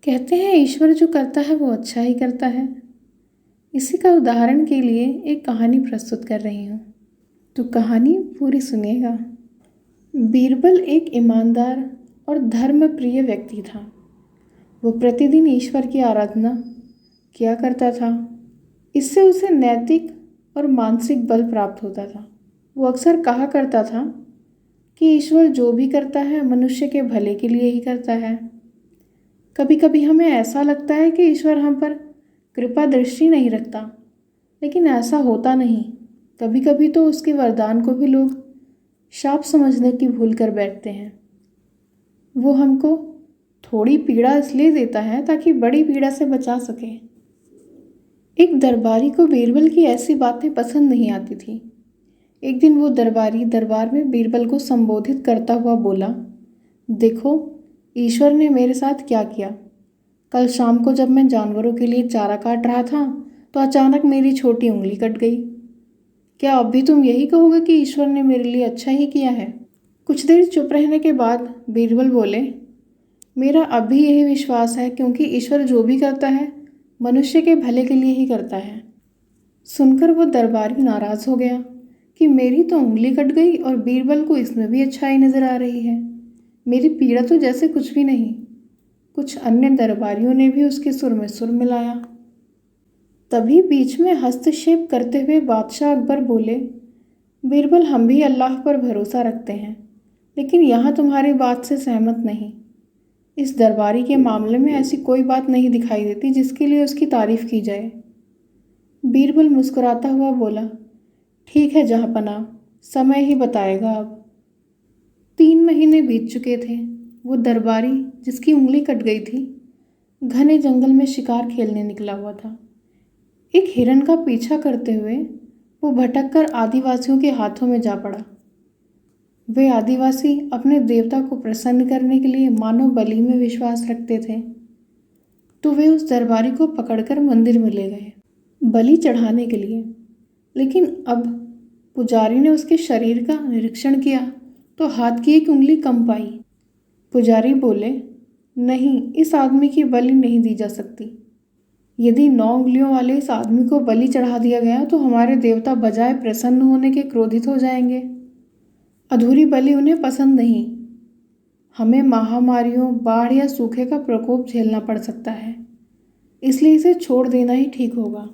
कहते हैं ईश्वर जो करता है वो अच्छा ही करता है। इसी का उदाहरण के लिए एक कहानी प्रस्तुत कर रही हूँ। तो कहानी पूरी सुनिएगा। बीरबल एक ईमानदार और धर्मप्रिय व्यक्ति था। वो प्रतिदिन ईश्वर की आराधना किया करता था। इससे उसे नैतिक और मानसिक बल प्राप्त होता था। वो अक्सर कहा करता था कि ईश्वर जो भी करता है मनुष्य के भले के लिए ही करता है। कभी कभी हमें ऐसा लगता है कि ईश्वर हम पर कृपा दृष्टि नहीं रखता, लेकिन ऐसा होता नहीं। कभी कभी तो उसके वरदान को भी लोग शाप समझने की भूल कर बैठते हैं। वो हमको थोड़ी पीड़ा इसलिए देता है ताकि बड़ी पीड़ा से बचा सके। एक दरबारी को बीरबल की ऐसी बातें पसंद नहीं आती थी। एक दिन वो दरबारी दरबार में बीरबल को संबोधित करता हुआ बोला, देखो ईश्वर ने मेरे साथ क्या किया। कल शाम को जब मैं जानवरों के लिए चारा काट रहा था तो अचानक मेरी छोटी उंगली कट गई। क्या अब भी तुम यही कहोगे कि ईश्वर ने मेरे लिए अच्छा ही किया है? कुछ देर चुप रहने के बाद बीरबल बोले, मेरा अब भी यही विश्वास है, क्योंकि ईश्वर जो भी करता है मनुष्य के भले के लिए ही करता है। सुनकर वो दरबारी नाराज हो गया कि मेरी तो उंगली कट गई और बीरबल को इसमें भी अच्छाई नजर आ रही है। मेरी पीड़ा तो जैसे कुछ भी नहीं। कुछ अन्य दरबारियों ने भी उसके सुर में सुर मिलाया। तभी बीच में हस्तक्षेप करते हुए बादशाह अकबर बोले, बीरबल हम भी अल्लाह पर भरोसा रखते हैं, लेकिन यहाँ तुम्हारी बात से सहमत नहीं। इस दरबारी के मामले में ऐसी कोई बात नहीं दिखाई देती जिसके लिए उसकी तारीफ की जाए। बीरबल मुस्कुराता हुआ बोला, ठीक है जहाँपनाह, समय ही बताएगा। अब 3 महीने बीत चुके थे। वो दरबारी जिसकी उंगली कट गई थी घने जंगल में शिकार खेलने निकला हुआ था। एक हिरण का पीछा करते हुए वो भटक कर आदिवासियों के हाथों में जा पड़ा। वे आदिवासी अपने देवता को प्रसन्न करने के लिए मानव बलि में विश्वास रखते थे। तो वे उस दरबारी को पकड़कर मंदिर में ले गए बलि चढ़ाने के लिए। लेकिन अब पुजारी ने उसके शरीर का निरीक्षण किया तो हाथ की एक उंगली कम पाई। पुजारी बोले, नहीं, इस आदमी की बलि नहीं दी जा सकती। यदि 9 उंगलियों वाले इस आदमी को बलि चढ़ा दिया गया तो हमारे देवता बजाय प्रसन्न होने के क्रोधित हो जाएंगे। अधूरी बलि उन्हें पसंद नहीं। हमें महामारियों, बाढ़ या सूखे का प्रकोप झेलना पड़ सकता है, इसलिए इसे छोड़ देना ही ठीक होगा।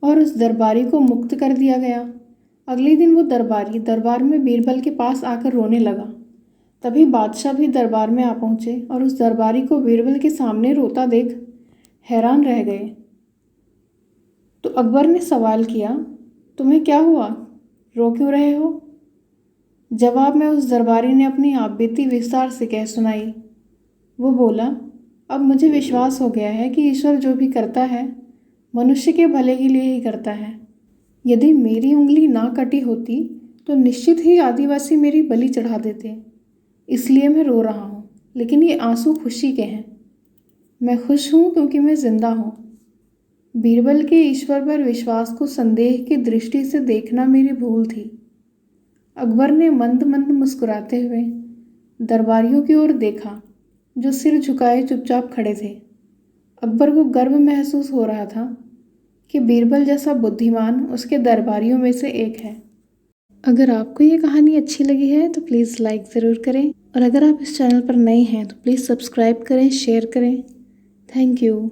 और उस दरबारी को मुक्त कर दिया गया। अगले दिन वो दरबारी दरबार में बीरबल के पास आकर रोने लगा। तभी बादशाह भी दरबार में आ पहुंचे और उस दरबारी को बीरबल के सामने रोता देख हैरान रह गए। तो अकबर ने सवाल किया, तुम्हें क्या हुआ, रो क्यों रहे हो? जवाब में उस दरबारी ने अपनी आपबीती विस्तार से कह सुनाई। वो बोला, अब मुझे विश्वास हो गया है कि ईश्वर जो भी करता है मनुष्य के भले के लिए ही करता है। यदि मेरी उंगली ना कटी होती तो निश्चित ही आदिवासी मेरी बलि चढ़ा देते। इसलिए मैं रो रहा हूँ, लेकिन ये आंसू खुशी के हैं। मैं खुश हूँ क्योंकि मैं जिंदा हूँ। बीरबल के ईश्वर पर विश्वास को संदेह की दृष्टि से देखना मेरी भूल थी। अकबर ने मंद मंद मुस्कुराते हुए दरबारियों की ओर देखा जो सिर झुकाए चुपचाप खड़े थे। अकबर को गर्व महसूस हो रहा था कि बीरबल जैसा बुद्धिमान उसके दरबारियों में से एक है। अगर आपको ये कहानी अच्छी लगी है तो प्लीज़ लाइक ज़रूर करें, और अगर आप इस चैनल पर नए हैं तो प्लीज़ सब्सक्राइब करें, शेयर करें। Thank you.